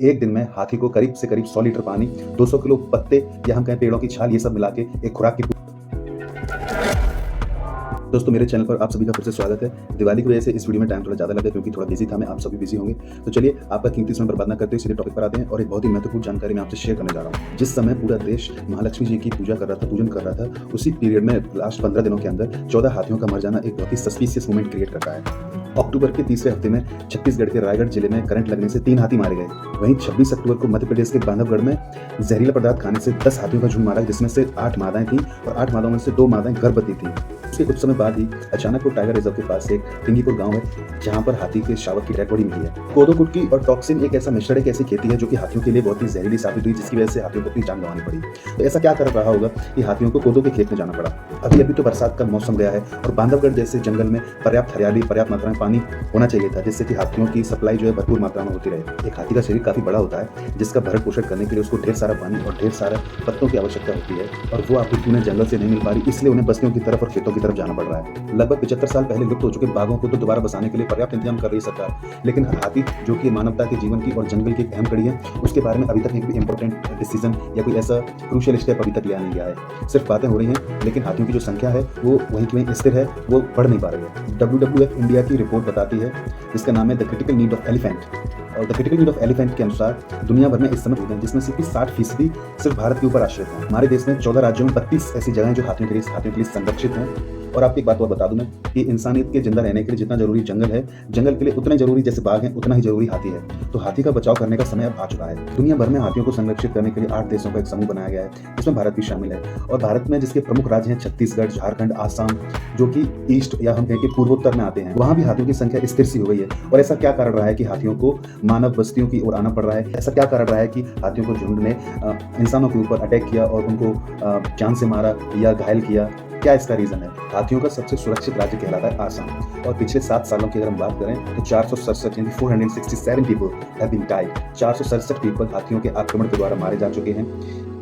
एक दिन में हाथी को करीब से करीब 100 लीटर पानी, 200 किलो पत्ते या हम कहें पेड़ों की छाल ये सब मिला के एक खुराक की। दोस्तों मेरे चैनल पर आप सभी का फिर से स्वागत है। दिवाली की वजह से इस वीडियो में टाइम थोड़ा ज़्यादा लगा क्योंकि थोड़ा बिजी था मैं, आप सभी बिजी होंगे। तो चलिए आपका कीमती समय बर्बाद ना करते हुए सीधे टॉपिक पर आते हैं और एक बहुत ही महत्वपूर्ण जानकारी मैं आपसे शेयर करने जा रहा हूँ। जिस समय पूरा देश महालक्ष्मी जी की पूजा कर रहा था, पूजन कर रहा था, उसी पीरियड में लास्ट 15 दिनों के अंदर 14 हाथियों का मर जाना एक बहुत ही सस्पिशियस मोमेंट क्रिएट करता है। अक्टूबर के तीसरे हफ्ते में छत्तीसगढ़ के रायगढ़ जिले में करंट लगने से 3 हाथी मारे गए। वहीं 26 अक्टूबर को मध्य प्रदेश के बांधवगढ़ में जहरीला पदार्थ खाने से 10 हाथियों का झुंड मारा, जिसमें से 8 मादाएं थीं और 8 मादाओं में से 2 मादाएं गर्भवती थीं। उसके कुछ समय बाद ही अचानक वो टाइगर रिजर्व के पास एक टिंगीपुर गांव है जहां पर हाथी के शावक की डेड बॉडी मिली है। कोदो कुटकी और टॉक्सिन एक ऐसा मिश्रण, एक ऐसी खेती है जो कि हाथियों के लिए बहुत ही जहरीली साबित हुई, जिसकी वजह से हाथियों को अपनी जान गंवानी पड़ी। तो ऐसा क्या कर रहा होगा कि हाथियों को कोदो के खेत में जाना पड़ा। अभी अभी तो बरसात का मौसम गया है और बांधवगढ़ जैसे जंगल में पर्याप्त हरियाली, पर्याप्त मात्रा में पानी होना चाहिए था, जिससे कि हाथियों की सप्लाई जो है भरपूर मात्रा में होती रहे। एक हाथी का शरीर काफी बड़ा होता है, जिसका भरण पोषण करने के लिए उसको ढेर सारा पानी और ढेर सारा पत्तों की आवश्यकता होती है, और वो आपूर्ति उन्हें जंगल से नहीं मिल पा रही, इसलिए उन्हें बस्तियों की तरफ और खेतों की तरफ जाना पड़ रहा है। लगभग 75 साल पहले लुप्त हो चुके बाघों को तो दोबारा बसाने के लिए पर्याप्त इंतजाम कर रही है सरकार, लेकिन हाथी जो कि मानवता के जीवन की और जंगल की एक अहम कड़ी है, उसके बारे में अभी तक एक भी इंपॉर्टेंट डिसीजन या कोई ऐसा क्रूशियल स्टेप अभी तक लिया नहीं गया है। सिर्फ बातें हो रही हैं, लेकिन हाथियों की जो संख्या है वो वहीं की वहीं स्थिर है, वो बढ़ नहीं पा रही है। WWF इंडिया की रिपोर्ट बताती है, जिसका नाम है the critical need of elephant, और the critical need of elephant के अनुसार दुनिया भर में इस समय हैं, जिसमें से 60% सिर्फ भारत के ऊपर आश्रित हैं। हमारे देश में 14 राज्यों में 32 ऐसी जगह हैं जो हाथियों के लिए संरक्षित हैं। और आपको एक बात और बता दूं मैं कि इंसानियत के जिंदा रहने के लिए जितना जरूरी जंगल है, जंगल के लिए उतने जरूरी जैसे बाघ हैं, उतना ही जरूरी हाथी है। तो हाथी का बचाव करने का समय अब आ चुका है। दुनिया भर में हाथियों को संरक्षित करने के लिए 8 देशों का एक समूह बनाया गया है, जिसमें भारत भी शामिल है। और भारत में जिसके प्रमुख राज्य हैं छत्तीसगढ़, झारखंड, आसाम, जो कि ईस्ट या हम कहें कि पूर्वोत्तर में आते हैं, वहां भी हाथियों की संख्या स्थिर सी हो गई है। और ऐसा क्या कारण रहा है कि हाथियों को मानव बस्तियों की ओर आना पड़ रहा है? ऐसा क्या कारण रहा है कि हाथियों को झुंड ने इंसानों के ऊपर अटैक किया और उनको जान से मारा या घायल किया? क्या इसका रीजन है? हाथियों का सबसे सुरक्षित राज्य कहलाता है आसाम, और पिछले 7 सालों की अगर हम बात करें तो 467 यानी 467 people have been died. 467 people हाथियों के आक्रमण के द्वारा मारे जा चुके हैं,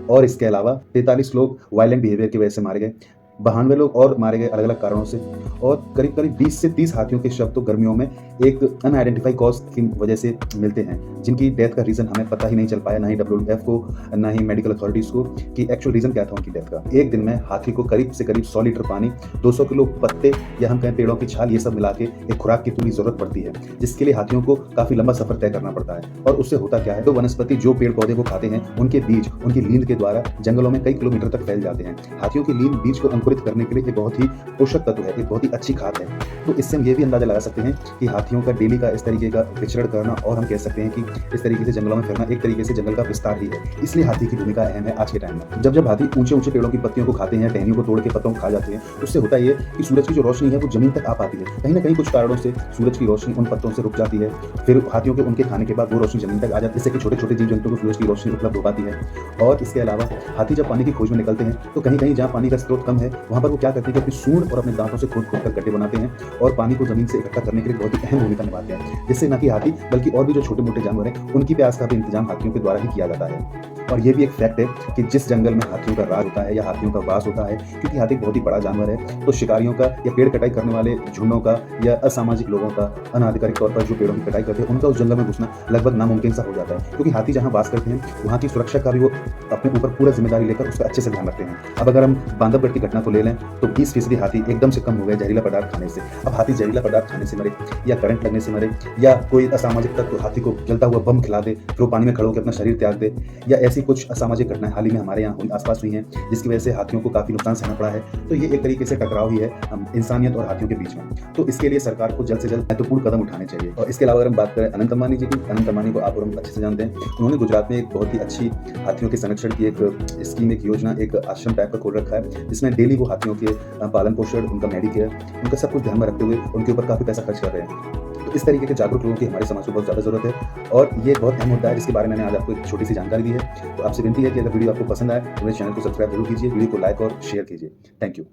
और इसके अलावा 43 लोग वायलेंट बिहेवियर की वजह से मारे गए, 92 लोग और मारे गए अलग अलग कारणों से, और करीब करीब 20 से 30 हाथियों के शव तो गर्मियों में एक अनआइडेंटिफाइड कॉज की वजह से मिलते हैं, जिनकी डेथ का रीजन हमें पता ही नहीं चल पाया, ना ही WWF को, ना ही मेडिकल अथॉरिटीज को, कि एक्चुअल रीजन क्या था उनकी डेथ का। एक दिन में हाथी को करीब से करीब 100 लीटर पानी, 200 किलो पत्ते या हम कहें पेड़ों की छाल ये सब मिला के एक खुराक की पूरी जरूरत पड़ती है, जिसके लिए हाथियों को काफी लंबा सफर तय करना पड़ता है। और उससे होता क्या है, तो वनस्पति जो पेड़ पौधे वो खाते हैं, उनके बीज उनकी लींद के द्वारा जंगलों में कई किलोमीटर तक फैल जाते हैं। हाथियों की लींद बीज को अंकुरित करने के लिए एक बहुत ही पोषक तत्व है, एक बहुत ही अच्छी खाद है। तो इससे हम ये भी अंदाजा लगा सकते हैं कि हाथियों का डेली का इस तरीके का विचरण करना, और हम कह सकते हैं कि इस तरीके से जंगलों में फिरना एक तरीके से जंगल का विस्तार ही है। इसलिए हाथी की भूमिका अहम है आज के टाइम में। जब हाथी ऊंचे ऊंचे पेड़ों की पत्तियों को खाते हैं, टहनियों को तोड़ के पत्तों को खा जाते हैं, उससे होता ये कि सूरज की जो रोशनी है वो जमीन तक आ पाती है। कहीं ना कहीं कुछ कारणों से सूरज की रोशनी उन पत्तों से रुक जाती है, फिर हाथियों के उनके खाने के बाद वो रोशनी जमीन तक आ जाती है, जिससे कि छोटे छोटे जीव जंतुओं को सूरज की रोशनी उपलब्ध हो पाती है। और इसके अलावा हाथी जब पानी की खोज में निकलते हैं तो कहीं कहीं जहाँ पानी का स्रोत कम है, वहाँ पर वो क्या करते हैं कि अपनी सूंड और अपने दांतों से खोद खोद कर गड्ढे बनाते हैं और पानी को जमीन से इकट्ठा करने के लिए बहुत ही अहम भूमिका निभाते हैं, जिससे न कि हाथी बल्कि और भी जो छोटे मोटे जानवर हैं उनकी प्यास का भी इंतजाम हाथियों के द्वारा ही किया जाता है। और ये भी एक फैक्ट है कि जिस जंगल में हाथियों का राज होता है या हाथियों का वास होता है, क्योंकि हाथी बहुत ही बड़ा जानवर है, तो शिकारियों का या पेड़ कटाई करने वाले झुंडों का या असामाजिक लोगों का अनाधिकारिक तौर पर जो पेड़ों की कटाई करते हैं उनका उस जंगल में घुसना लगभग नामुमकिन सा हो जाता है, क्योंकि हाथी जहाँ वास करते हैं वहाँ की सुरक्षा का भी वो अपने ऊपर पूरा जिम्मेदारी लेकर उसका अच्छे से ध्यान रखते हैं। अब अगर हम बांधवगढ़ की घटना को ले लें तो 20% हाथी एकदम से कम हो गए जहरीला पदार्थ खाने से। अब हाथी जहरीला पदार्थ खाने से मरे या करंट लगने से मरे, या कोई असामाजिक तत्व हाथी को जलता हुआ बम खिला दे, फिर वो पानी में खड़े होकर अपना शरीर त्याग दे, या ऐसी कुछ असामाजिक घटनाएं हाल ही में हमारे यहाँ आसपास हुई हैं, जिसकी वजह से हाथियों को काफी नुकसान सहना पड़ा है। तो ये एक तरीके से टकराव ही है इंसानियत और हाथियों के बीच में। तो इसके लिए सरकार को जल्द से जल्द महत्वपूर्ण कदम उठाने चाहिए। और इसके अलावा अगर हम बात करें अनंत अंबानी जी की, अनंत अंबानी को आप और हम अच्छे से जानते हैं। उन्होंने गुजरात में एक बहुत ही अच्छी हाथियों के संरक्षण की एक स्कीम, एक योजना, एक आश्रम टाइप का खोल रखा है, जिसमें डेली वो हाथियों के पालन पोषण, उनका मेडिकेयर, उनका सब कुछ ध्यान में रखते हुए उनके ऊपर काफी पैसा खर्च कर रहे हैं। तो इस तरीके के जागरूक लोगों की हमारे समाज को बहुत ज़्यादा जरूरत है, और ये बहुत अहम मुद्दा है जिसके बारे में मैंने आज आपको एक छोटी सी जानकारी दी है। तो आपसे विनती है कि अगर वीडियो आपको पसंद आए तो मेरे चैनल को सब्सक्राइब जरूर कीजिए, वीडियो को लाइक और शेयर कीजिए। Thank you.